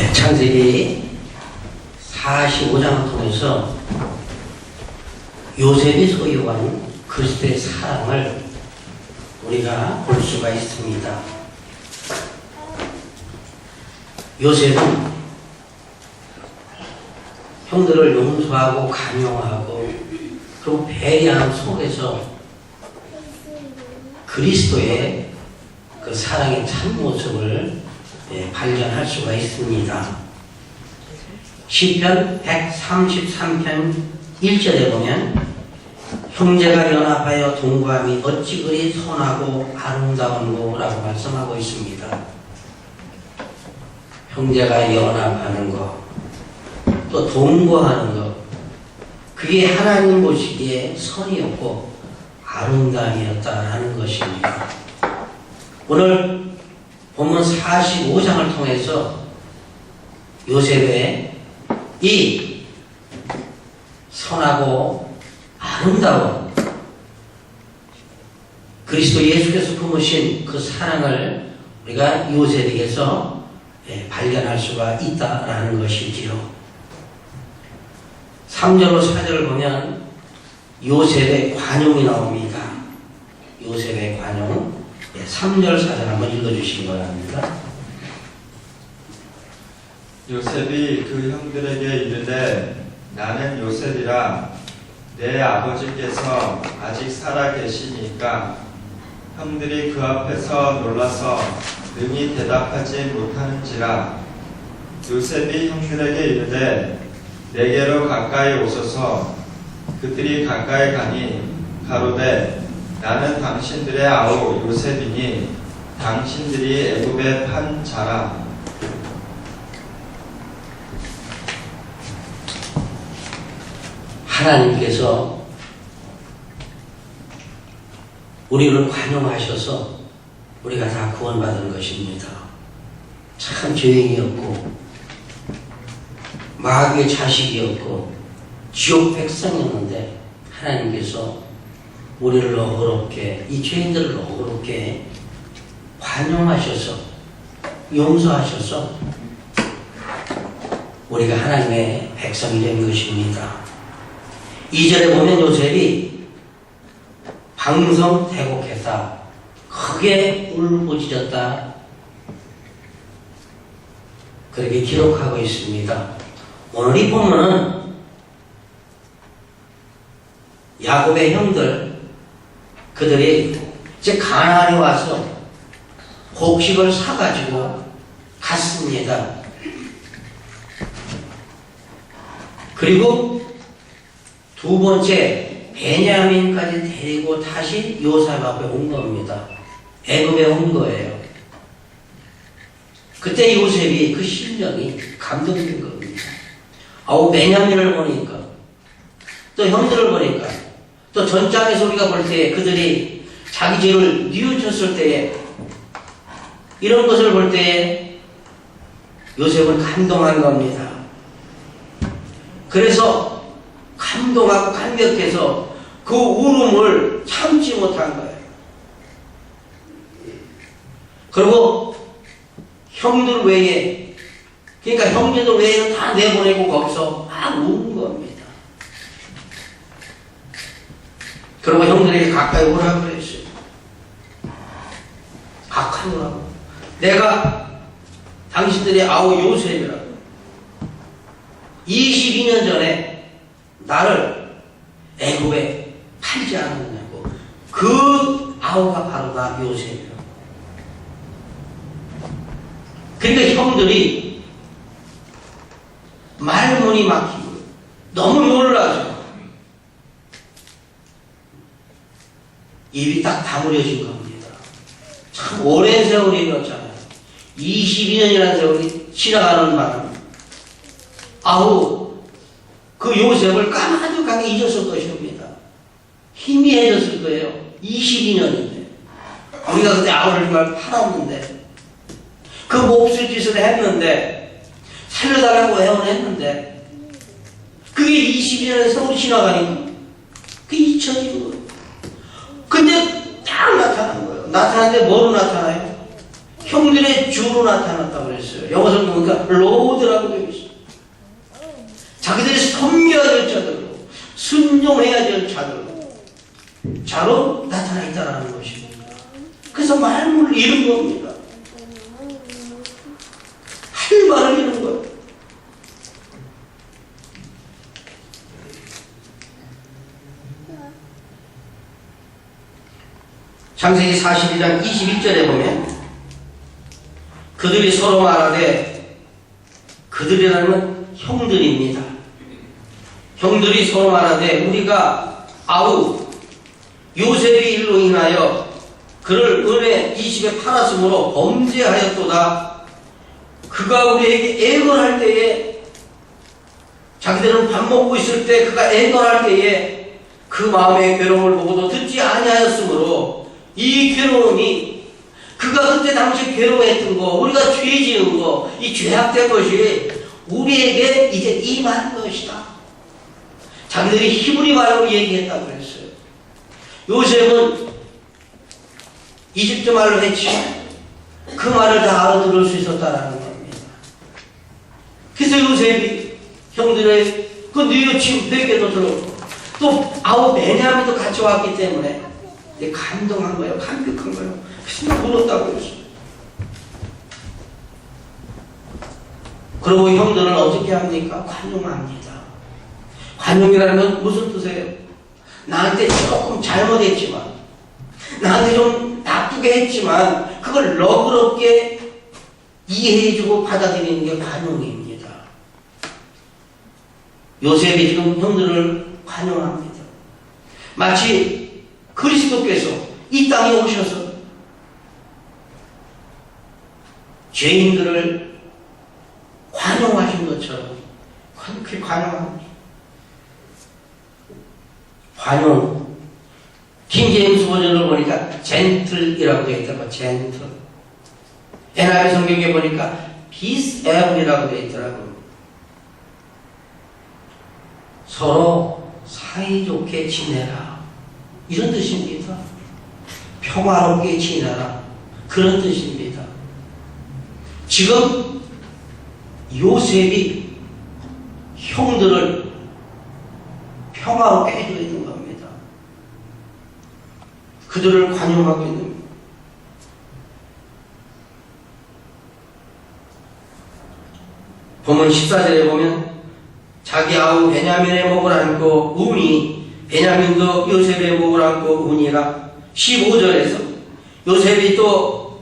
네, 창세기 45장을 통해서 요셉이 소유한 그리스도의 사랑을 우리가 볼 수가 있습니다. 요셉은 형들을 용서하고 간용하고 그리고 배려함 속에서 그리스도의 그 사랑의 참모습을 발견할 수가 있습니다. 시편 133편 1절에 보면 형제가 연합하여 동거함이 어찌 그리 선하고 아름다운고 라고 말씀하고 있습니다. 형제가 연합하는 것, 또 동거하는 것, 그게 하나님 보시기에 선이었고 아름다움이었다라는 것입니다. 오늘 본문 45장을 통해서 요셉의 이 선하고 아름다운 그리스도 예수께서 품으신 그 사랑을 우리가 요셉에게서 발견할 수가 있다라는 것이지요. 3절로 4절을 보면 요셉의 관용이 나옵니다. 요셉의 관용. 3절 4절 한번 읽어주시기 바랍니다. 요셉이 그 형들에게 이르되 나는 요셉이라 내 아버지께서 아직 살아 계시니까 형들이 그 앞에서 놀라서 능히 대답하지 못하는지라. 요셉이 형들에게 이르되 내게로 가까이 오소서. 그들이 가까이 가니 가로되 나는 당신들의 아우 요셉이니 당신들이 애굽에 판 자라. 하나님께서 우리를 관용하셔서 우리가 다 구원받은 것입니다. 참 죄인이었고 마귀의 자식이었고 지옥 백성이었는데 하나님께서 우리를 너그럽게, 이 죄인들을 너그럽게 관용하셔서 용서하셔서 우리가 하나님의 백성이 된 것입니다. 2절에 보면 요셉이 방성태곡했다, 크게 울부짖었다, 그렇게 기록하고 있습니다. 오늘 이 본문은 야곱의 형들, 그들이 이제 가나안에 와서 곡식을 사가지고 갔습니다. 그리고 두 번째 베냐민까지 데리고 다시 요셉 앞에 온 겁니다. 애굽에 온 거예요. 그때 요셉이 그 심령이 감동된 겁니다. 아우, 베냐민을 보니까, 또 형들을 보니까, 또 전장에서 우리가 볼 때 그들이 자기 죄를 뉘우쳤을 때에, 이런 것을 볼 때에 요셉은 감동한 겁니다. 그래서 감동하고 감격해서 그 울음을 참지 못한 거예요. 그리고 형들 외에, 그러니까 형제들 외에는 다 내보내고 거기서 막 우는 겁니다. 그리고 형들에게 가까이 오라고 그랬어요. 가까이 오라고. 내가 당신들의 아우 요셉이라고. 22년 전에 나를 애굽에 팔지 않았느냐고. 그 아우가 바로 나 요셉이라고. 근데 형들이 말문이 막히고 너무 놀라죠. 입이 딱 다물어진 겁니다. 참 오랜 세월이었잖아요. 22년이라는 세월이 지나가는 바람, 아우, 그 요셉을 까마득하게 잊었을 것입니다. 희미해졌을 거예요. 22년인데. 우리가 그때 아우를 정말 팔았는데, 그 몹쓸 짓을 했는데, 살려달라고 애원했는데, 그게 22년의 세월이 지나가니까, 그게 잊혀진 거예요. 근데 딱 나타난 거예요. 나타났는데 뭐로 나타나요? 형들의 주로 나타났다고 그랬어요. 영어서 보니까 로드라고 되어 있어요. 자기들이 섬겨야 될 자들로, 순종해야 될 자로 나타나 있다는 것입니다. 그래서 말문을 잃은 겁니다. 할 말을 잃은 거예요. 창세기 42장 21절에 보면 그들이 서로 말하되, 그들이라는 건 형들입니다. 형들이 서로 말하되 우리가 아우 요셉의 일로 인하여 그를 은혜 20에 팔았으므로 범죄하였도다. 그가 우리에게 애걸할 때에, 자기들은 밥 먹고 있을 때 그가 애걸할 때에 그 마음의 괴로움을 보고도 듣지 아니하였으므로 이 괴로움이, 그가 그때 당시 괴로워했던 거, 우리가 죄 지은 거, 이 죄악된 것이 우리에게 이제 임한 것이다. 자기들이 히브리 말로 얘기했다고 그랬어요. 요셉은 이집트 말로 했지만 그 말을 다 알아들을 수 있었다라는 겁니다. 그래서 요셉이 형들의 그 뉘우침 회개도 들었고, 또 아우 베냐민도 같이 왔기 때문에 감동한 거예요. 감격한 거예요. 그래서 울었다고 했어요. 그리고 형들은 어떻게 합니까? 관용합니다. 관용이라는 건 무슨 뜻이에요? 나한테 조금 잘못했지만, 나한테 좀 나쁘게 했지만 그걸 너그럽게 이해해주고 받아들이는 게 관용입니다. 요셉이 지금 형들을 관용합니다. 마치 그리스도께서 이 땅에 오셔서 죄인들을 관용하신 것처럼 그렇게 관용합니다. 관용. 킹제임스 버전을 보니까 젠틀이라고 되어 있더라고요. 젠틀. NIV 성경에 보니까 peace ever이라고 되어 있더라고요. 서로 사이좋게 지내라, 이런 뜻입니다. 평화롭게 지내라, 그런 뜻입니다. 지금 요셉이 형들을 평화롭게 해주고 있는 겁니다. 그들을 관용하고 있는 겁니다. 본문 14절에 보면 자기 아우 베냐민의 목을 안고 우니 베냐민도 요셉의 목을 안고 우니라. 15절에서 요셉이 또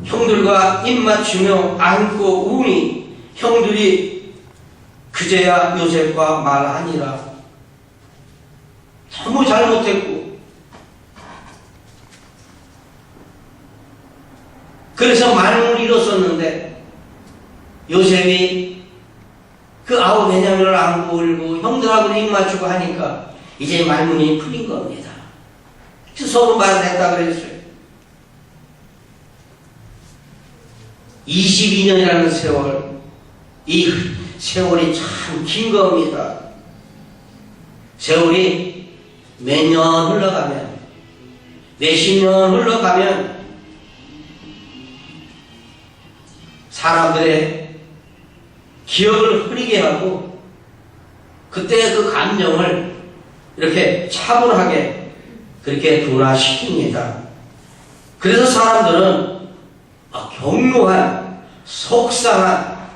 형들과 입맞추며 안고 우니 형들이 그제야 요셉과 말하니라. 너무 잘못했고, 그래서 말문을 잃었었는데 요셉이 그 아우 베냐민을 안고 울고 형들하고는 입맞추고 하니까 이제 말문이 풀린 겁니다. 그래서 서로 말을 했다 그랬어요. 22년이라는 세월, 이 세월이 참 긴 겁니다. 세월이 몇 년 흘러가면, 몇십 년 흘러가면 사람들의 기억을 흐리게 하고 그때 그 감정을 이렇게 차분하게 그렇게 둔화시킵니다. 그래서 사람들은 경묘한, 속상한,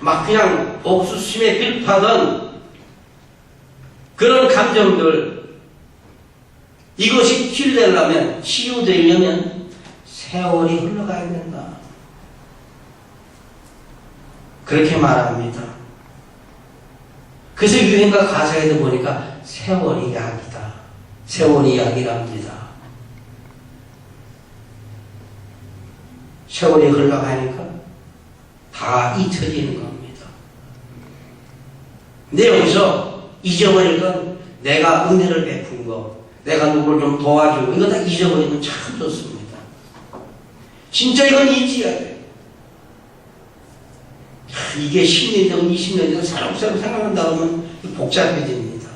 막 그냥 옥수심에 빌파던 그런 감정들, 이것이 치유되려면, 치유되려면 세월이 흘러가야 된다, 그렇게 말합니다. 그래서 유행가 가사에도 보니까 세월이 약이다, 세월이 약이랍니다. 세월이 흘러가니까 다 잊혀지는 겁니다. 근데 여기서 잊어버릴 건 내가 은혜를 베푼 거, 내가 누구를 좀 도와주고, 이거 다 잊어버리면 참 좋습니다. 진짜 이건 잊어야 돼요. 이게 10년 되고 20년 되고 새록새록 생각한다 그러면 복잡해집니다.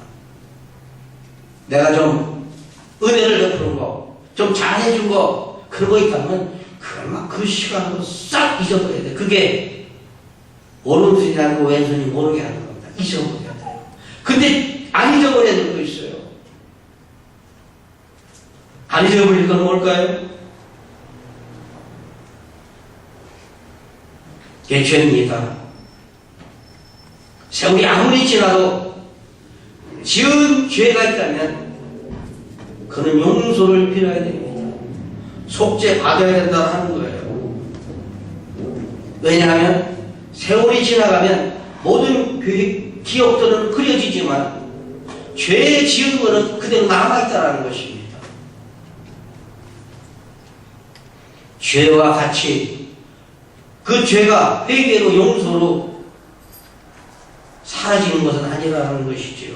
내가 좀 은혜를 베푸는 거, 좀 잘해준 거, 그런 거 있다면 그러면 그 시간으로 싹 잊어버려야 돼. 그게 오른손이 알고 왼손이 모르게 하는 겁니다. 잊어버려야 돼요. 근데 안 잊어버려야 될 거 있어요. 안 잊어버릴 건 뭘까요? 죄입니다. 세월이 아무리 지나도 지은 죄가 있다면 그는 용서를 빌어야 됩니다. 속죄 받아야 된다 하는 거예요. 왜냐하면 세월이 지나가면 모든 기억들은 그려지지만 죄 지은 것은 그대로 남아있다는 것입니다. 죄와 같이 그 죄가 회개로 용서로 사라지는 것은 아니라는 것이지요.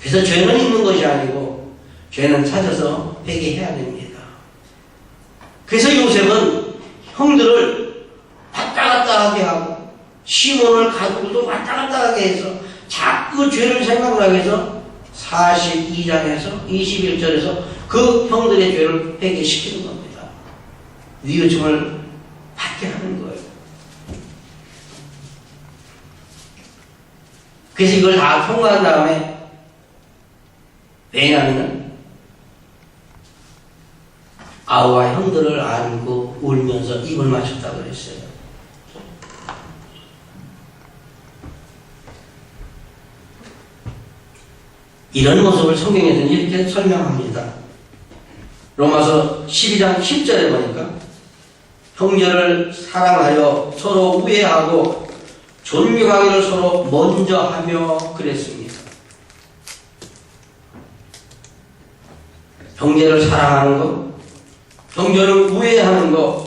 그래서 죄는 있는 것이 아니고 죄는 찾아서 회개해야 됩니다. 그래서 요셉은 형들을 왔다 갔다 하게 하고 시몬을 가두고도 왔다 갔다 하게 해서 자꾸 죄를 생각나게 해서 42장에서 21절에서 그 형들의 죄를 회개시키는 겁니다. 뉘우침을 받게 하는 거예요. 그래서 이걸 다 통과한 다음에 베냐민은 아우와 형들을 안고 울면서 입을 맞췄다고 그랬어요. 이런 모습을 성경에서는 이렇게 설명합니다. 로마서 12장 10절에 보니까 형제를 사랑하여 서로 우애하고 존경하기를 서로 먼저 하며 그랬습니다. 형제를 사랑하는 것, 형제를 우애하는 것,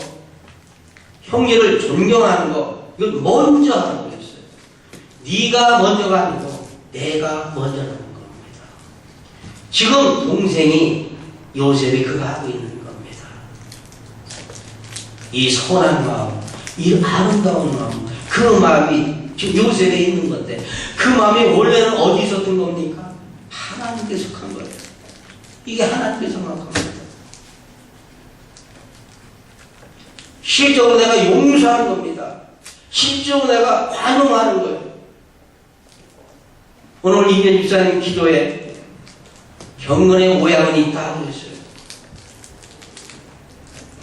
형제를 존경하는 것, 이걸 먼저 하는 거였어요. 네가 먼저가 아니고 내가 먼저 하는 겁니다. 지금 동생이 요셉이 그거 하고 있는 겁니다. 이 선한 마음, 이 아름다운 마음, 그 마음이 지금 요셉에 있는 건데 그 마음이 원래는 어디 있었던 겁니까? 하나님께 속한 거예요. 이게 하나님께 속한 겁니다. 실적으로 내가 용서하는 겁니다. 실적으로 내가 관용하는 거예요. 오늘 이면 집사님 기도에 경건의 모양은 있다고 했어요.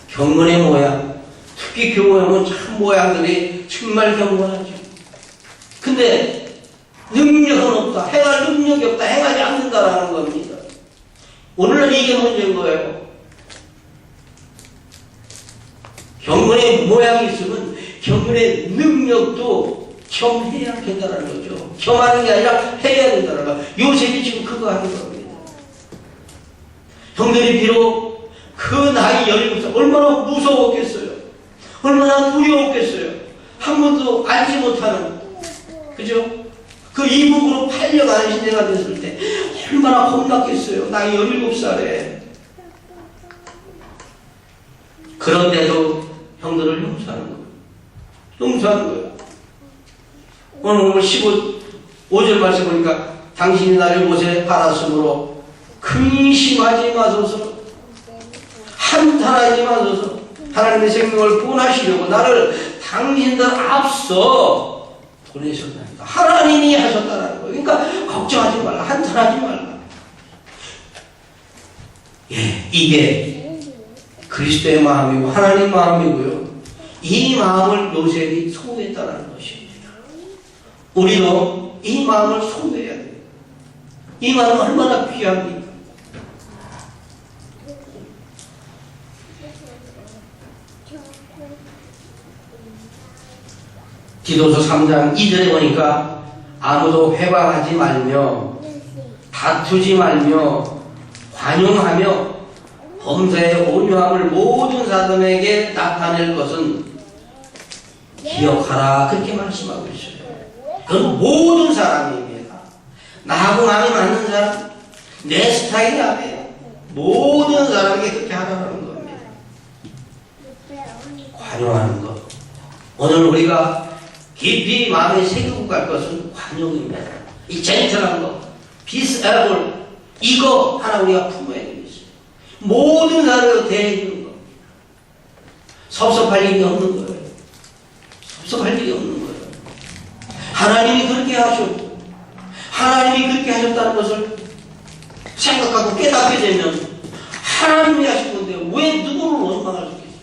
경건의 모양, 특히 교회 오면 참 모양들이 정말 경건하죠. 근데 능력은 없다, 행할 능력이 없다, 행하지 않는다라는 겁니다. 오늘은 이게 문제인 거예요. 경건의 모양이 있으면 경건의 능력도 겸해야 된다는 거죠. 겸하는 게 아니라 해야 된다는 거예요. 요셉이 지금 그거 하는 겁니다. 형들이 비록 그 나이 17살 얼마나 무서웠겠어요. 얼마나 두려웠겠어요. 한 번도 알지 못하는, 그죠? 그 이북으로 팔려가는 시대가 됐을 때 얼마나 겁났겠어요. 나이 17살에. 그런데도 형들을 용서하는 거예요. 용서하는 거예요. 오늘 15절 말씀 보니까 당신이 나를 못에 팔았으므로 근심하지 마소서, 한탄하지 마소서. 하나님의 생명을 구원하시려고 나를 당신들 앞서 보내셨다니까. 하나님이 하셨다는 거예요. 그러니까 걱정하지 말라, 한탄하지 말라. 예, 이게 그리스도의 마음이고 하나님 마음이고요. 이 마음을 요셉이 소유했다는 것입니다. 우리도 이 마음을 소유해야 돼요. 이 마음은 얼마나 귀합니까? 디도서 3장 2절에 보니까 아무도 회방하지 말며 다투지 말며 관용하며 범사의 온유함을 모든 사람에게 나타낼 것은 기억하라, 그렇게 말씀하고 있어요. 그건 모든 사람입니다. 나하고 마음이 맞는 사람, 내 스타일이 아니에요. 모든 사람에게 그렇게 하라는 겁니다. 관용하는 것. 오늘 우리가 깊이 마음에 새기고 갈 것은 관용입니다. 이 젠틀한 것, peaceable, 이거 하나 우리가 품어야 되겠어요. 모든 사람을 대해주는 것. 섭섭할 일이 없는 거예요. 섭섭할 일이 없는 거예요. 하나님이 그렇게 하셨고, 하나님이 그렇게 하셨다는 것을 생각하고 깨닫게 되면 하나님이 하신 건데 왜 누구를 원망할 수 있겠어요?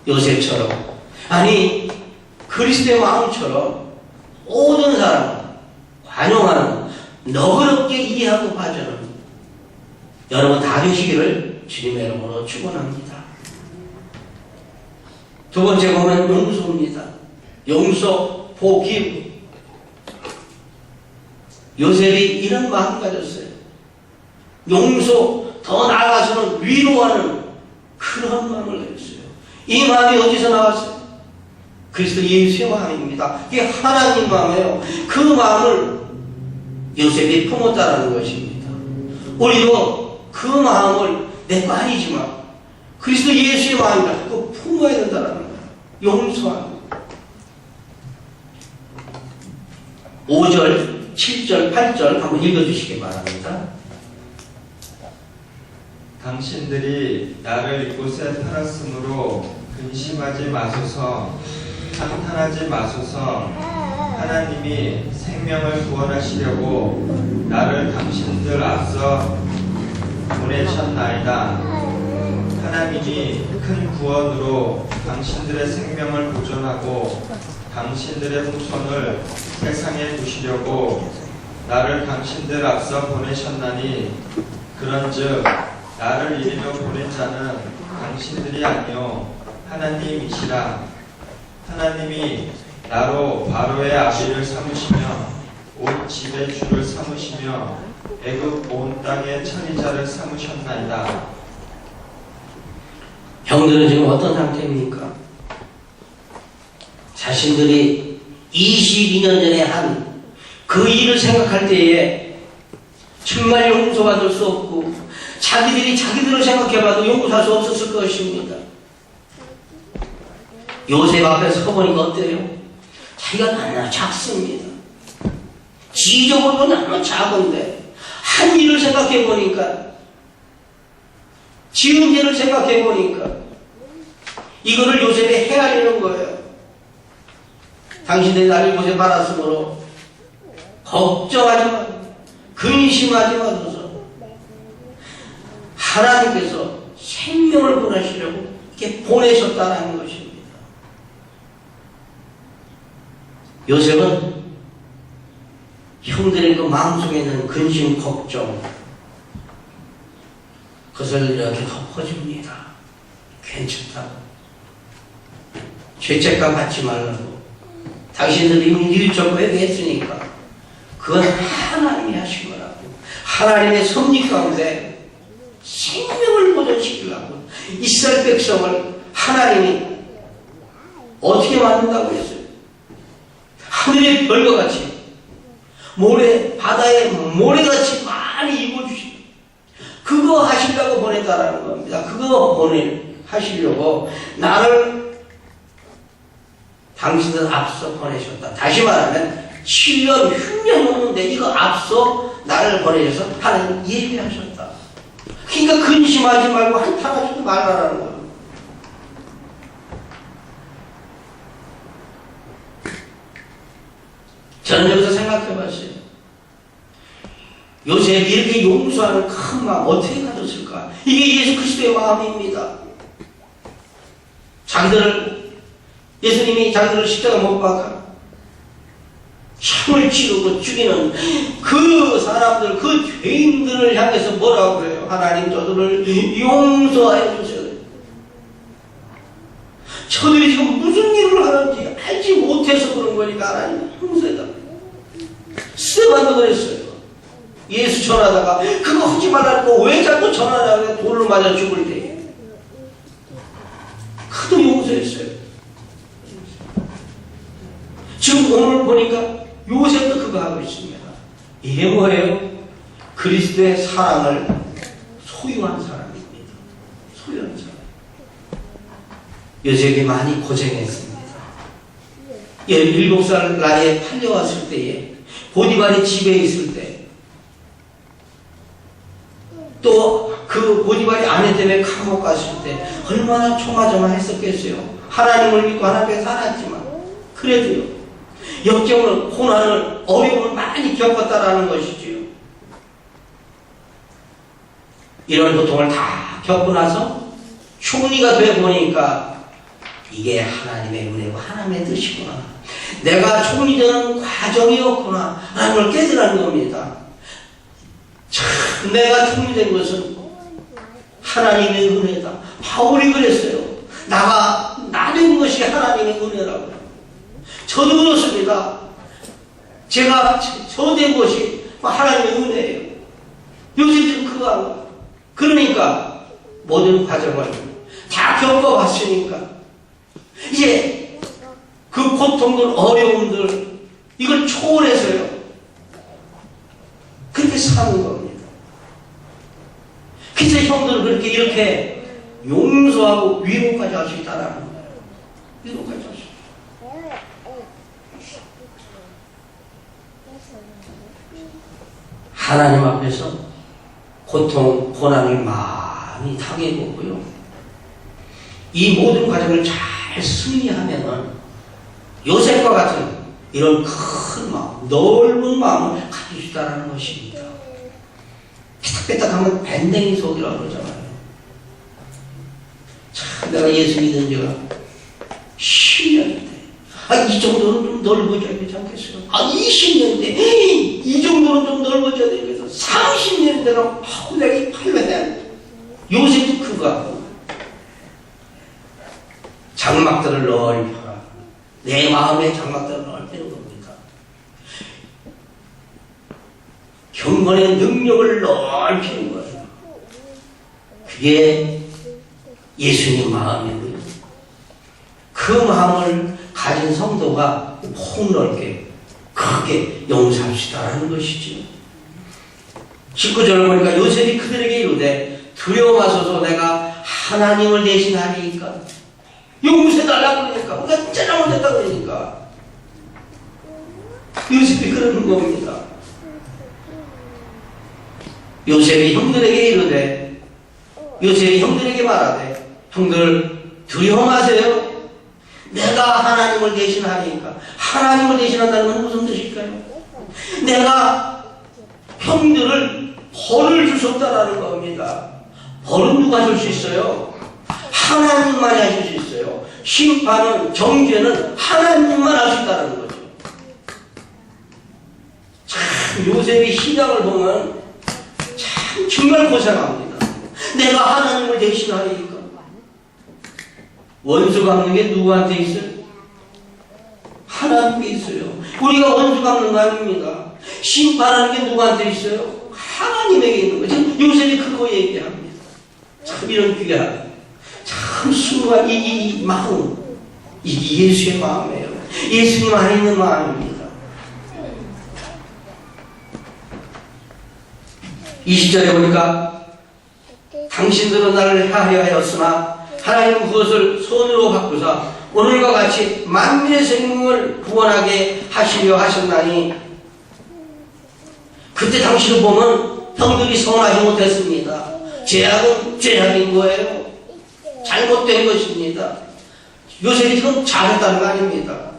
요셉처럼, 아니 그리스도의 마음처럼 모든 사람 관용하는, 너그럽게 이해하고 봐주는 여러분 다 되시기를 주님의 이름으로 축원합니다. 두 번째 보면 용서입니다. 용서, 포기브. 요셉이 이런 마음 가졌어요. 용서, 더 나아가서는 위로하는 그런 마음을 가졌어요. 이 마음이 어디서 나왔어요? 그리스도 예수의 마음입니다. 이게 하나님 마음이에요. 그 마음을 요셉이 품었다라는 것입니다. 우리도 그 마음을 내 거 아니지만 그리스도 예수의 마음이다. 그거 품어야 된다는 거예요. 용서하는. 5절, 7절, 8절 한번 읽어주시기 바랍니다. 당신들이 나를 이곳에 팔았으므로 근심하지 마소서, 한탄하지 마소서. 하나님이 생명을 구원하시려고 나를 당신들 앞서 보내셨나이다. 하나님이 큰 구원으로 당신들의 생명을 보존하고 당신들의 후손을 세상에 두시려고 나를 당신들 앞서 보내셨나니, 그런즉 나를 이리로 보낸 자는 당신들이 아니요 하나님이시라. 하나님이 나로 바로의 아비를 삼으시며 온 집의 주를 삼으시며 애굽 온 땅의 천리자를 삼으셨나이다. 형들은 지금 어떤 상태입니까? 자신들이 22년 전에 한 그 일을 생각할 때에 정말 용서받을 수 없고 자기들이 자기들을 생각해봐도 용서할 수 없었을 것입니다. 요셉 앞에 서보니까 어때요? 자기가 너무나 작습니다. 지적으로 너무 작은데 한 일을 생각해보니까, 지은 일을 생각해보니까 이거를 요셉이 헤아리는 거예요. 당신들이 나를 이곳에 팔았으므로 걱정하지 마, 근심하지 마소서. 하나님께서 생명을 보내시려고 이렇게 보내셨다는 것입니다. 요셉은 형들의 그 마음속에 있는 근심, 걱정, 그것을 이렇게 덮어줍니다. 괜찮다고. 죄책감 받지 말라고. 당신들이 이미 뉘우쳤고 회개했으니까 그건 하나님이 하신 거라고. 하나님의 섭리 가운데 생명을 보존시키려고 이스라엘 백성을 하나님이 어떻게 만든다고 했어요? 하늘의 별과 같이, 모래, 바다의 모래같이 많이 입어주시고 그거 하시려고 보냈다라는 겁니다. 그거 하시려고 나를 당신들 앞서 보내셨다. 다시 말하면 7년 흉년 넘는데 이거 앞서 나를 보내셔서 하나님 예비하셨다. 그러니까 근심하지 말고 한탄하지도 말라라는 거예요. 저는 여기서 생각해봤어요. 요셉이 이렇게 용서하는 큰 마음 어떻게 가졌을까? 이게 예수 그리스도의 마음입니다. 예수님이 자기들을 십자가 못 박아 참을 치르고 죽이는 그 사람들, 그 죄인들을 향해서 뭐라고 그래요? 하나님, 저들을 용서하여 주세요. 저들이 지금 무슨 일을 하는지 알지 못해서 그런 거니까 하나님 용서해달라고. 스테반도 그랬어요. 예수 전하다가 그거 하지 말라고 왜 자꾸 전하냐고 돌을 맞아 죽을 때 그도 용서했어요. 지금 오늘 보니까 요셉도 그거 하고 있습니다. 이게 뭐예요? 그리스도의 사랑을 소유한 사람입니다. 소유한 사람. 요셉이 많이 고생했습니다. 17살 나이에 팔려왔을 때에 보디발의 집에 있을 때 또 그 보디발이 아내 때문에 감옥 갔을 때 얼마나 조마조마했었겠어요. 하나님을 믿고 하나님께 살았지만 그래도요. 역경을, 고난을, 어려움을 많이 겪었다라는 것이지요. 이런 고통을 다 겪고 나서 충리가 돼 보니까 이게 하나님의 은혜고 하나님의 뜻이구나. 내가 충리되는 과정이었구나 라는 걸 깨달은 겁니다. 참 내가 충리된 것은 하나님의 은혜다. 바울이 그랬어요. 나 된 것이 하나님의 은혜라고요. 저도 그렇습니다. 제가 저 된 것이 하나님의 은혜예요. 요즘 그거 한 거예요. 그러니까 모든 과정을 다 겪어봤으니까 이제 그 고통들, 어려움들 이걸 초월해서요. 그렇게 사는 겁니다. 그래서 형들은 그렇게 이렇게 용서하고 위로까지 할 수 있다라는 거예요. 위로까지 할 수 있어요. 하나님 앞에서 고통, 고난을 많이 당해보고요. 이 모든 과정을 잘 승리하면은 요셉과 같은 이런 큰 마음, 넓은 마음을 가질 수 있다는 것입니다. 삐딱삐딱하면 밴댕이 속이라고 그러잖아요. 참, 내가 예수 믿은 지가 10년인데, 이 정도는 좀 넓어져야 되지 않겠어요? 20년인데, 이 정도는 좀 넓어져야 되겠어. 30년인데도, 내가 이 팔려야 요셉도 그거 같고, 장막들을 넓혀라. 내 마음의 장막들을 넓히는 겁니다. 경건의 능력을 넓히는 거예요. 그게 예수님 마음이고요. 그 마음을 가진 성도가 폭넓게 크게 용서할 수 있다는 것이죠. 19절을 보니까 요셉이 그들에게 이르되 두려워하소서 내가 하나님을 대신하리니까 용서해달라고 그러니까 우리가 진짜 잘못했다고 그러니까 요셉이 그러는 겁니다. 요셉이 형들에게 이르되 요셉이 형들에게 말하되 형들 두려워 마세요. 내가 하나님을 대신하니까 하나님을 대신한다는 건 무슨 뜻일까요? 내가 형들을 벌을 주셨다라는 겁니다. 벌은 누가 줄 수 있어요? 하나님만이 하실 수 있어요. 심판은 정죄는 하나님만 하신다는 거죠. 참 요셉의 희망을 보면 참 정말 고생합니다. 내가 하나님을 대신하니까 원수 갚는 게 누구한테 있어요? 하나님께 있어요. 우리가 원수 갚는 거 아닙니다. 심판하는 게 누구한테 있어요? 하나님에게 있는 거죠. 요셉이 그거 얘기합니다. 참 이런 귀한 참 순수한 이 마음, 이 예수의 마음이에요. 예수님 안에 있는 마음입니다. 20절에 보니까 당신들은 나를 해하려 하였으나 하나님은 그것을 손으로 바꾸사 오늘과 같이 만민의 생명을 구원하게 하시려 하셨나니 그때 당시를 보면 형들이 선하지 못했습니다. 죄악은 죄악인 거예요. 잘못된 것입니다. 요셉이 그건 잘했다는 거 아닙니다.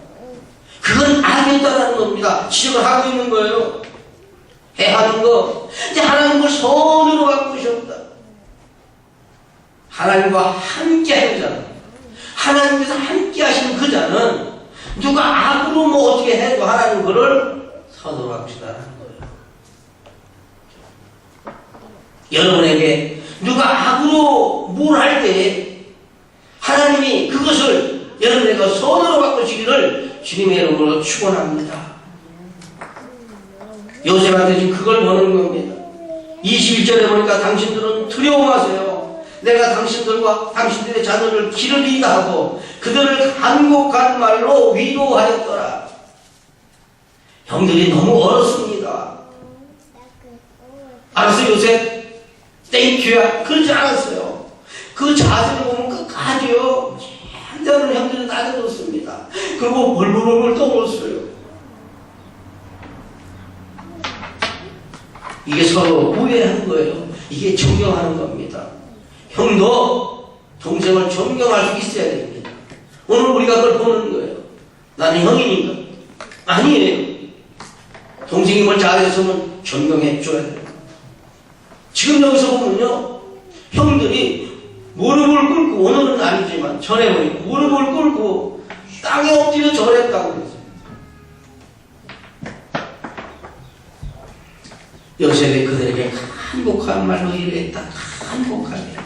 그건 아니었다는 겁니다. 지적을 하고 있는 거예요. 해하는 거. 이제 하나님을 손으로 바꾸셨다. 하나님과 함께 하는 자는, 하나님께서 함께 하시는 그 자는 누가 악으로 뭐 어떻게 해도 하나님 그를 손으로 바꾸시다는 거예요. 여러분에게 누가 악으로 뭘 할 때 하나님이 그것을 여러분에게 손으로 바꾸시기를 주님의 이름으로 축원합니다. 요셉한테 지금 그걸 보는 겁니다. 21절에 보니까 당신들은 두려워 마세요. 내가 당신들과 당신들의 자녀를 기르리이다 하고 그들을 간곡한 말로 위로하였더라. 형들이 너무 어렵습니다. 알았어 요셉? 땡큐야. 그러지 않았어요. 그 자세를 보면 끝까지요. 한자는 형들이 낮아졌습니다. 그리고 벌벌벌 떠올랐어요. 이게 서로 우애한 거예요. 이게 존경하는 겁니다. 형도 동생을 존경할 수 있어야 됩니다. 오늘 우리가 그걸 보는 거예요. 나는 형이니까. 아니에요. 동생이 뭘 잘했으면 존경해 줘야 돼요. 지금 여기서 보면요, 형들이 무릎을 꿇고, 오늘은 아니지만 전에 보니까 무릎을 꿇고 땅에 엎드려 절했다고 그랬어요. 요셉이 그들에게 간곡한 말로 이르했다. 간곡하게.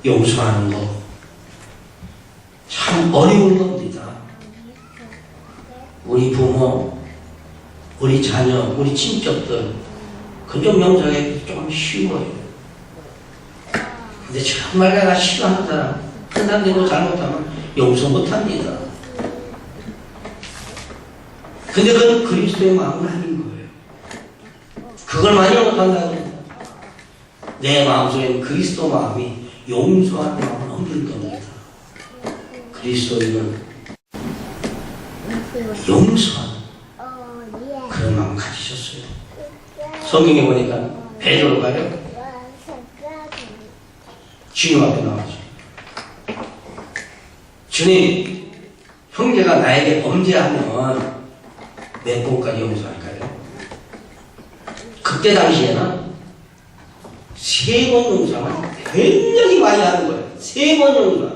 용서하는 거 참 어려운 겁니다. 우리 부모, 우리 자녀, 우리 친척들 그좀 용서하기 좀 쉬워요. 근데 정말 내가 싫어하는 사람 한 단계로 잘못하면 용서 못합니다. 근데 그건 그리스도의 마음은 아닌 거예요. 그걸 많이 못한다고 합니다. 내 마음속에는 그리스도 마음이 용서하는 마음은 없는 겁니다. 그리스도인은 용서하는 그런 마음 가지셨어요. 성경에 보니까 베드로가요, 주님 앞에 나와서 주님, 형제가 나에게 범죄하면 몇 번까지 용서할까요? 그때 당시에는 3번 용서는 굉장히 많이 하는 거예요. 3번 용서.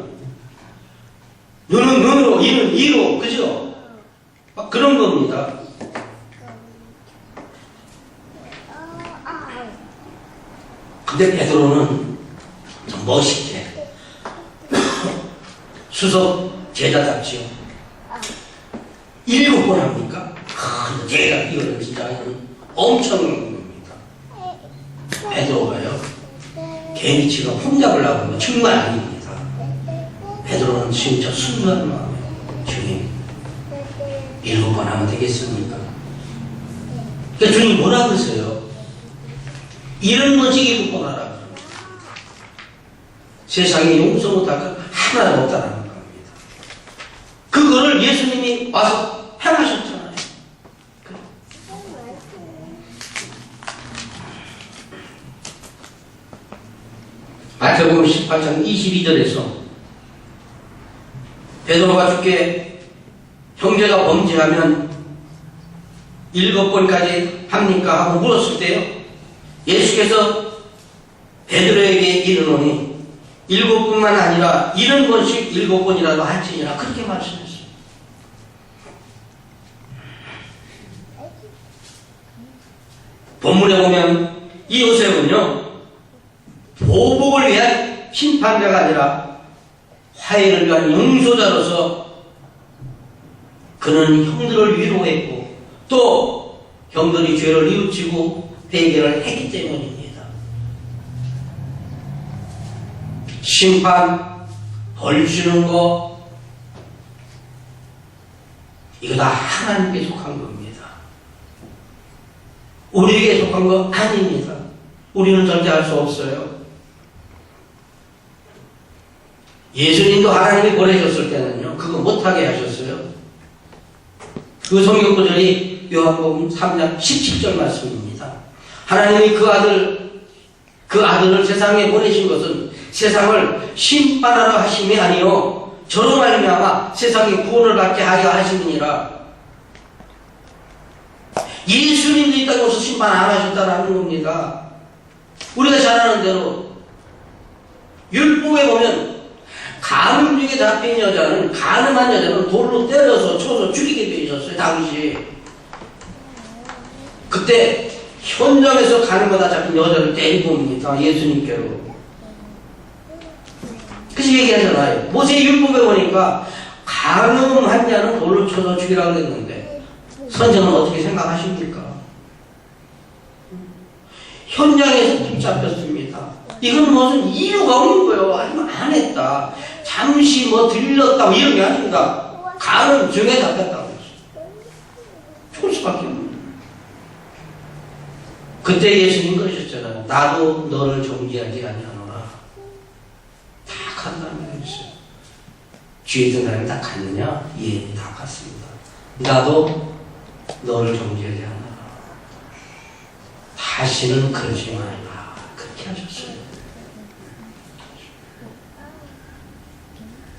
눈은 눈으로, 이는 이로, 그죠? 막 그런 겁니다. 근데 베드로는 좀 멋있게 수석 제자답지요. 7번 합니까? 제가 이거는 진짜 엄청난 겁니다. 베드로가요, 괜히 지금 혼잡으려고 하는 거 정말 아닙니다. 베드로는 진짜 순수한 마음이에요. 주님, 7번 하면 되겠습니까? 그러니까 주님 뭐라 그러세요? 이런 번씩 7번 하라. 세상에 용서 못할 것 하나도 없다는 겁니다. 그거를 예수님이 와서 행하셨잖아요. 마태복음 18장 22절에서 베드로가 주께 형제가 범죄하면 7번까지 합니까? 하고 물었을 때요, 예수께서 베드로에게 이르노니 7번뿐만 아니라 70번씩 7번이라도 할지니라, 그렇게 말씀했어요. 본문에 보면 이 요셉은요, 보복을 위한 심판자가 아니라 화해를 위한 용서자로서 그는 형들을 위로했고 또 형들이 죄를 뉘우치고 회개를 했기 때문입니다. 심판, 벌 주는 거, 이거 다 하나님께 속한 겁니다. 우리에게 속한 거 아닙니다. 우리는 절대 할 수 없어요. 예수님도 하나님이 보내셨을 때는요, 그거 못하게 하셨어요. 그 성경 구절이 요한복음 3장 17절 말씀입니다. 하나님이 그 아들을 세상에 보내신 것은 세상을 심판하러 하심이 아니요 저로 말미암아 세상의 구원을 받게 하려 하심이니라. 예수님도 이 땅에 오셔서 심판 안 하셨다라는 겁니다. 우리가 잘 아는 대로 율법에 보면 간음중에 잡힌 여자는, 간음한 여자는 돌로 때려서 쳐서 죽이게 되어 있었어요, 당시. 그때 현장에서 간음하다 잡힌 여자를 데리고 옵니다, 예수님께로. 그래서 얘기하잖아요. 모세의 율법에 보니까 간음한 자는 돌로 쳐서 죽이라고 했는데 선생은 어떻게 생각하십니까? 현장에서 붙잡혔습니다. 이건 무슨 이유가 없는 거예요. 아니면 안 했다, 잠시 뭐 들렸다, 뭐 이런 게 아닙니다. 간음 중에 잡혔다고 했어요. 죽을 수밖에 없는 거예요. 그때 예수님 그러셨잖아요. 나도 너를 정죄하지 아니하노라. 다 간다는 거였어요. 죄 있던 사람이 다 갔느냐? 예, 다 갔습니다. 나도 너를 정죄하지 않아. 다시는 그러지 말라. 그렇게 하셨어요.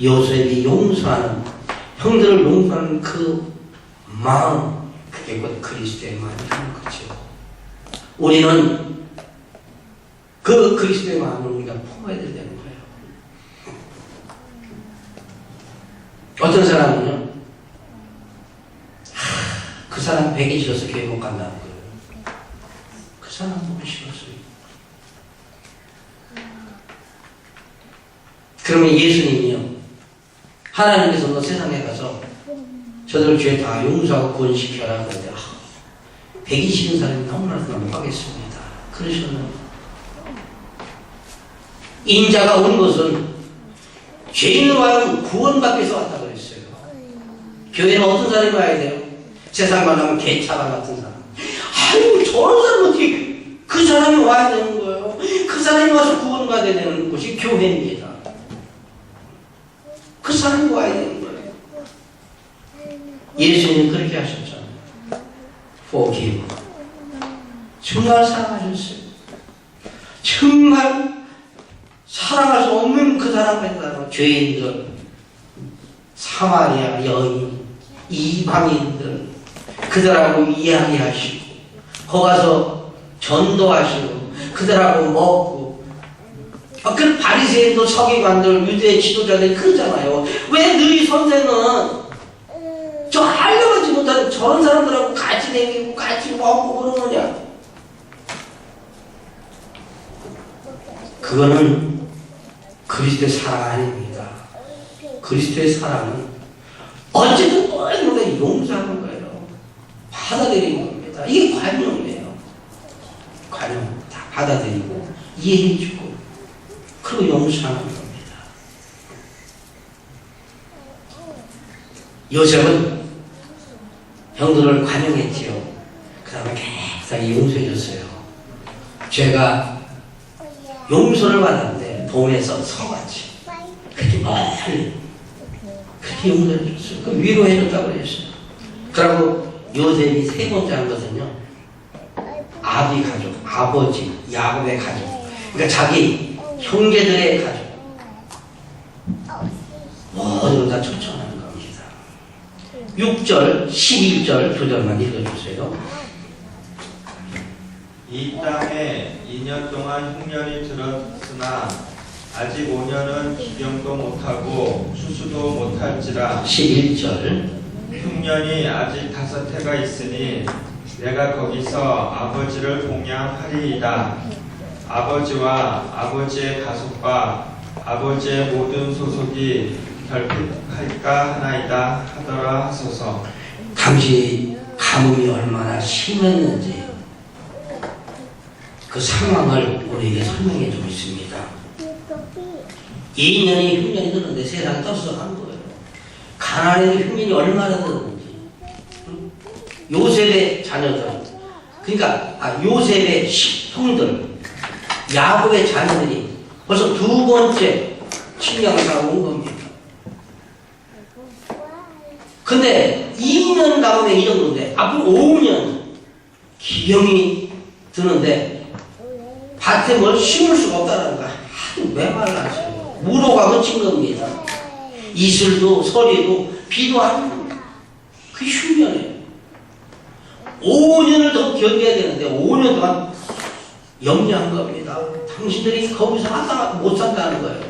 요셉이 용서하는, 형들을 용서하는 그 마음, 그게 곧 그리스도의 마음이라는 거죠. 우리는 그 그리스도의 마음을 우리가 품어야 되는 거예요. 어떤 사람은요, 그 사람 배기 싫어서 교회 못 간다는 거예요. 그 사람 보기 싫었어요. 그러면 예수님이요, 하나님께서 너 세상에 가서 저들 죄 다 용서하고 구원시켜라 그러는데, 배기 싫은 사람이 너무나도 못 가겠습니다. 그러셨나요? 인자가 온 것은 죄인으로 하여금 구원받기 위해서 왔다 그랬어요. 교회는 어떤 사람이 와야 돼요? 세상 말하면 개차반 같은 사람. 아유, 저런 사람 어떻게, 그 사람이 와야 되는 거예요. 그 사람이 와서 구원받아야 되는 것이 교회입니다. 그 사람이 와야 되는 거예요. 예수님은 그렇게 하셨잖아요. forgive. 정말 사랑하셨어요. 정말 사랑할 수 없는 그 사람을, 죄인들, 사마리아 여인, 이방인들, 그들하고 이야기하시고, 거기 가서 전도하시고, 그들하고 먹고, 그 바리새인도 서기관들, 유대 지도자들이 그러잖아요. 왜 너희 선생은 저 알려하지 못하는 저런 사람들하고 같이 다니고 같이 먹고 그러느냐? 그거는 그리스도의 사랑 아닙니다. 그리스도의 사랑은 어쨌든 너희가 용서하는 거예요. 받아들이는 겁니다. 이게 관용이에요. 관용. 다 받아들이고 이해해주고 그리고 용서하는 겁니다. 요셉은 형들을 관용했지요. 그 다음에 계속 용서해줬어요. 죄가 용서를 받았는데 동에서 서같이 그렇게 멀리 그렇게 용서해줬어요. 그 위로해줬다고 그랬어요. 그리고 요셉이 세 번째 한 것은요, 아비 가족, 아버지 야곱의 가족, 그러니까 자기 형제들의 가족 모두 다 초청하는 겁니다. 6절, 11절 두 절만 읽어주세요. 이 땅에 2년 동안 흉년이 들었으나 아직 5년은 기경도 못하고 추수도 못할지라. 11절. 흉년이 아직 5해가 있으니 내가 거기서 아버지를 공양하리이다. 아버지와 아버지의 가족과 아버지의 모든 소속이 결핍할까 하나이다 하더라 하소서. 당시 가뭄이 얼마나 심했는지 그 상황을 우리에게 설명해 주고 있습니다. 2년이 흉년이 들었는데 세상에 떠들어간 거예요. 가나안에는 흉년이 얼마나 들었는지. 요셉의 자녀들, 그러니까 요셉의 형들, 야곱의 자녀들이 벌써 두 번째 침략을 온 겁니다. 근데 2년 남으면 이 정도인데 앞으로 5년 기경이 드는데 밭에 뭘 심을 수가 없다는 거야. 하도 메말라서 무로가 묻힌 겁니다. 이슬도 서리도 비도 안 오고 그게 흉년이에요. 5년을 더 견뎌야 되는데 5년 동안 염려한 겁니다. 당신들이 거기서 못 산다는 거예요.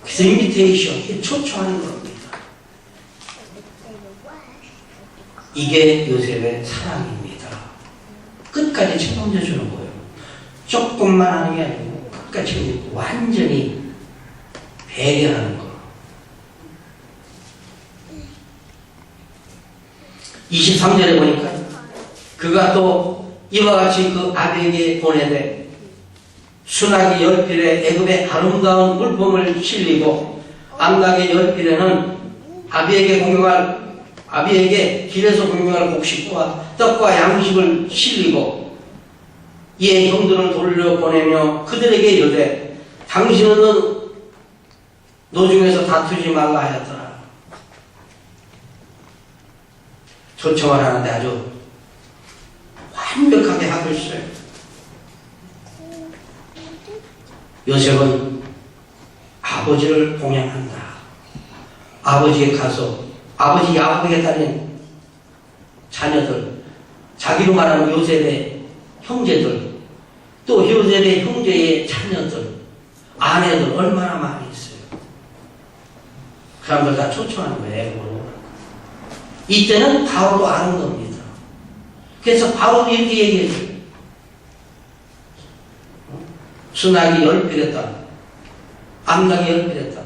그래서 인비테이션, 초청하는 겁니다. 이게 요셉의 사랑입니다. 끝까지 책임져 주는 거예요. 조금만 하는 게 아니고 끝까지 완전히 배려하는 거. 23절에 보니까 그가 또 이와 같이 그 아비에게 보내되 순하기 열필에 애굽의 아름다운 물품을 실리고 암각의 열필에는 아비에게 길에서 공경할 곡식과 떡과 양식을 실리고 이에 형들을 돌려보내며 그들에게 이르되 당신은 노중에서 다투지 말라 하였더라. 초청을 하는데 아주 완벽하게 하고 있어요. 요셉은 아버지를 봉양한다. 아버지의 가족, 아버지 야곱에게 딸린 자녀들, 자기로 말하는 요셉의 형제들, 또 요셉의 형제의 자녀들, 아내들 얼마나 많이 있어요. 그 사람들 다 초청하는 거예요. 애국으로. 이때는 바로로 아는 겁니다. 그래서 바로 이렇게 얘기해줘요. 순하기 10배 됐다. 암락이 10배 됐다.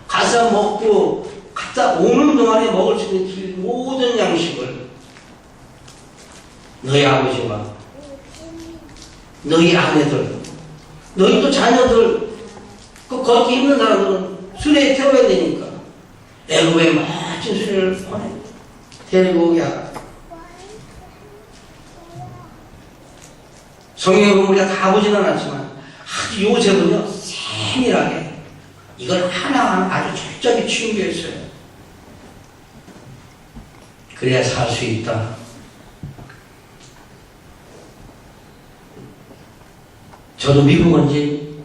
가서 먹고 갔다 오는 동안에 먹을 수 있는 모든 양식을 너희 아버지와 너희 아내들, 너희 또 자녀들, 그 걷기 힘든 사람들은 수레에 태워야 되니까 애굽에 멋진 수레를 보내 데리고 오게 하라. 성경에 보면 우리가 다 보지는 않았지만 아주 요셉은요 세밀하게 이걸 하나하나 아주 철저하게 취임했어요. 그래야 살 수 있다. 저도 미국 온 지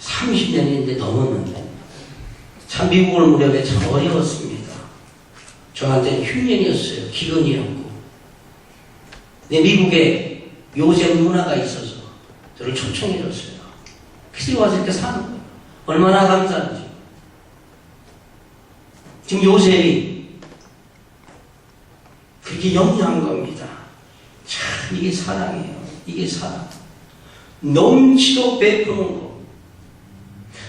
30년인데 넘었는데 참 미국 올 무렵에 참 어려웠습니다. 저한테는 흉년이었어요. 기근이었고. 근데 미국에 요셉 문화가 있어서 저를 초청해줬어요. 그래서 와서 이렇게 사는 거예요. 얼마나 감사한지. 지금 요셉이 그렇게 영리한 겁니다. 참 이게 사랑이에요. 이게 사랑. 넘치도록 베푸는 거.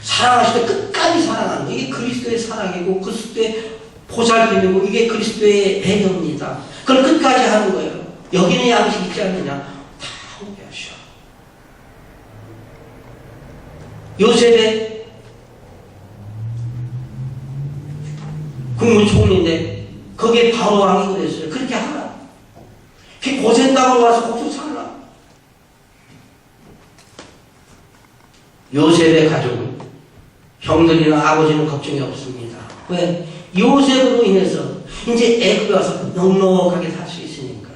사랑하실 때 끝까지 사랑하는 거. 이게 그리스도의 사랑이고 그리스도의 보살핌이고 이게 그리스도의 배경입니다. 그걸 끝까지 하는 거예요. 여기는 양식 있지 않느냐? 다 오게 하셔. 요셉의 국무총리인데 거기에 바로 왕이 그랬어요. 그렇게 하라. 그 고센 땅으로 와서 거기서 살라. 요셉의 가족은 형들이나 아버지는 걱정이 없습니다. 왜? 요셉으로 인해서 이제 애굽에 와서 넉넉하게 살 수 있으니까.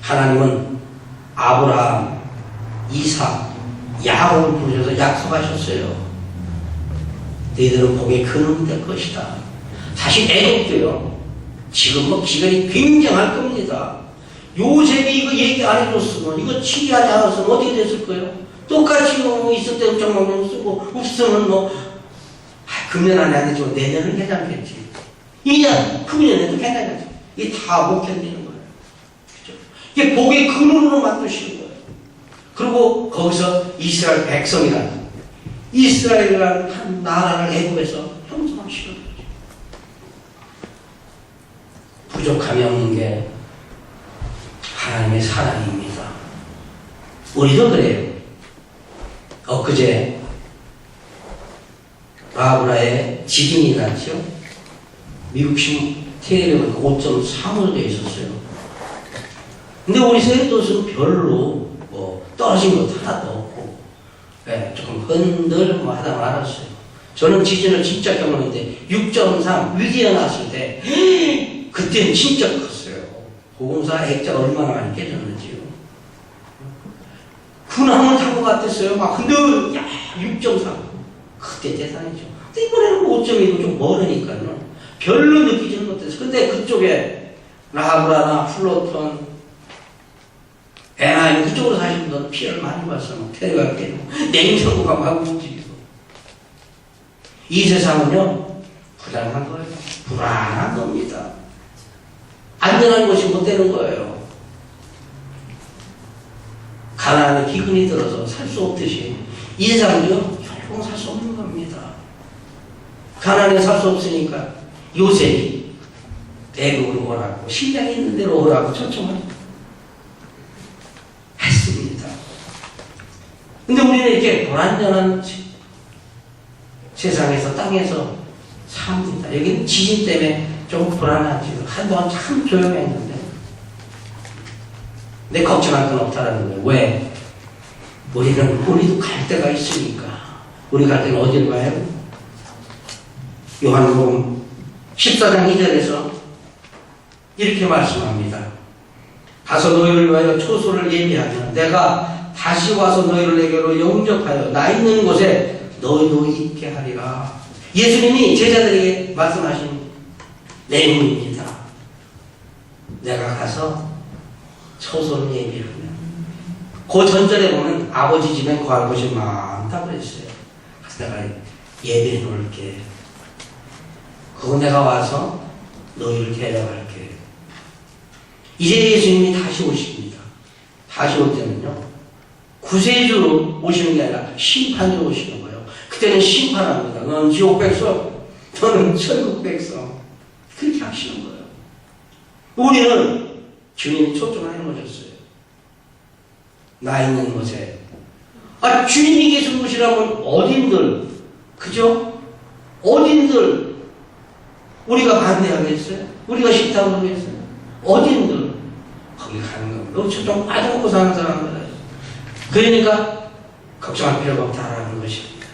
하나님은 아브라함, 이삭, 야곱을 부르셔서 약속하셨어요. 너희들은 복의 근원이 될 것이다. 사실 애굽도요. 지금 뭐 기간이 굉장할 겁니다. 요셉이 이거 얘기 안 해줬으면, 이거 치리하지 않았으면 어떻게 됐을 거예요? 똑같이 뭐 있을 때 정말 쓰고 없으면 뭐 금년 안에 안 되지만 내년은 괜찮겠지. 2년, 후년에도 괜찮겠지. 이게 다 못 견디는 거예요. 그죠? 이게 복의 근원으로 만드시는 거예요. 그리고 거기서 이스라엘 백성이라는 이스라엘이라는 한 나라를 애굽에서 형성하시는 거죠. 부족함이 없는 게 하나님의 사랑입니다. 우리도 그래요. 엊그제 바브라에 지진이 났죠. 미국 텔레비전 5.3으로 되어 있었어요. 근데 우리 세도시는 별로 뭐 떨어진 것 하나도 없고, 네, 조금 흔들 하다 말았어요. 저는 지진을 진짜 경험했는데 6.3 위기가 났을 때 그때는 진짜 컸어요. 보험사 액자가 얼마나 많이 깨졌는지요. 군함을 타고 갔댔어요. 막 근데 야 6.3 그때 대단했죠. 근데 이번에는 5.2도 좀 멀으니까요. 별로 느끼지는 못했어요. 근데 그쪽에 라브라나 플로턴, 에나임 그쪽으로 사시는 분들은 피해를 많이 봤어요. 테레가 깨고 냉장고가 막 움직이고. 이 세상은요 불안한 거예요. 불안한 겁니다. 안전한 곳이 못 되는 거예요. 가난에 기근이 들어서 살 수 없듯이 이 세상은요 결국은 살 수 없는 겁니다. 가난에 살 수 없으니까 요셉이 애굽으로 오라고 식량이 있는 대로 오라고 초청을 했습니다. 근데 우리는 이렇게 불안전한 세상에서 땅에서 삽니다. 여기는 지진 때문에 좀 불안하지. 한동안 참 조용했는데 내 걱정할 건 없다라는 거예요. 왜? 우리도 갈 데가 있으니까. 우리 갈 때는 어디를 가요? 요한복음 14장 2절에서 이렇게 말씀합니다. 가서 너희를 위하여 초소를 예비하면 내가 다시 와서 너희를 내게로 영접하여 나 있는 곳에 너희도 있게 하리라. 예수님이 제자들에게 말씀하신 내용입니다. 내가 가서 초소를 예비하면, 그 전절에 보면 아버지 집에 거할 곳이 많다고 그랬어요. 그래서 내가 예배해 놓을게. 그거 내가 와서 너희를 데려갈게. 이제 예수님이 다시 오십니다. 다시 올 때는요, 구세주로 오시는 게 아니라 심판으로 오시는 거예요. 그때는 심판합니다. 너는 지옥 백성, 너는 천국 백성. 그렇게 하시는 거예요. 우리는 주님이 초점을 해놓으셨어요. 나 있는 곳에. 주님이 계신 곳이라면 어딘들, 그죠? 어딘들 우리가 반대하겠어요? 우리가 싫다고 하겠어요? 어딘들 거기 가는 겁니다. 너 초점 빠져먹고 사는 사람들. 그러니까 걱정할 필요가 없다라는 것입니다.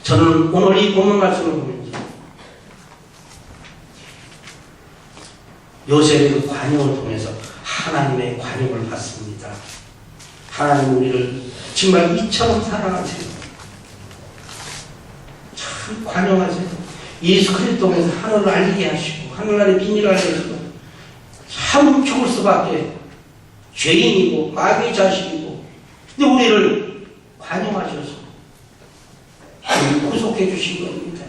저는 오늘 이 본문 말씀을 보면서 요셉의 그 관용을 통해서 하나님의 관용을 받습니다. 하나님 우리를 정말 이처럼 사랑하세요. 참 관용하세요. 예수 그리스도 통해서 하늘을 알리게 하시고 하늘나라의 비밀을 알려주고 참 죽을 수밖에 죄인이고 마귀의 자식이고, 근데 우리를 관용하셔서 구속해 주신 겁니다.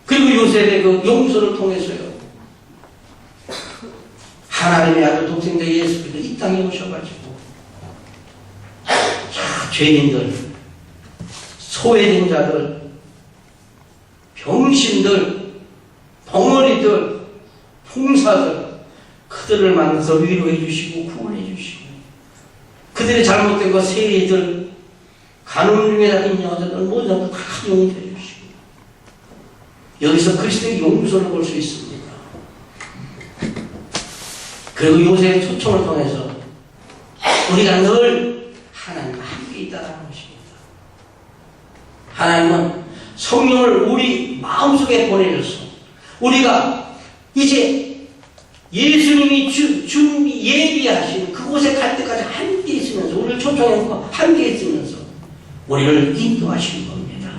그리고 요셉의 그 용서를 통해서요, 하나님의 아들 독생자 예수 그리스도 이 땅에 오셔가지고 죄인들, 소외된 자들, 병신들, 벙어리들, 풍사들, 그들을 만나서 위로해 주시고 구원해 주시고, 그들의 잘못된 것 세리들, 간음 중에 잡힌 여자들 모든 것다 용서해 주시고, 여기서 그리스도의 용서를 볼 수 있습니다. 그리고 요새의 초청을 통해서 우리가 늘 하나님과 함께 있다는 것입니다. 하나님은 성령을 우리 마음속에 보내줘서 우리가 이제 예수님이 준비 예비하신 그곳에 갈 때까지 함께 있으면서, 우리를 초청해서 함께 있으면서 우리를 인도하시는 겁니다.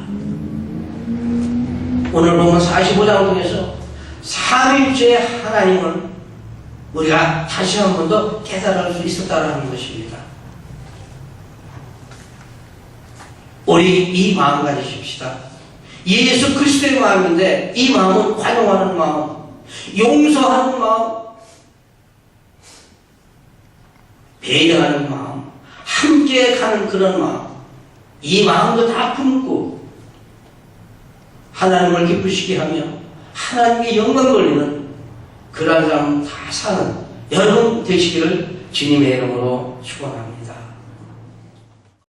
오늘 보면 45장을 통해서 삼위일체의 하나님을 우리가 다시 한 번 더 깨달을 수 있었다는 것입니다. 우리 이 마음 가지십시다. 예수 그리스도의 마음인데 이 마음은 관용하는 마음, 용서하는 마음, 배려하는 마음, 함께 가는 그런 마음, 이 마음도 다 품고 하나님을 기쁘시게 하며 하나님께 영광 돌리는 그런 사람 다 사는 여러분 되시기를 주님의 이름으로 축원합니다.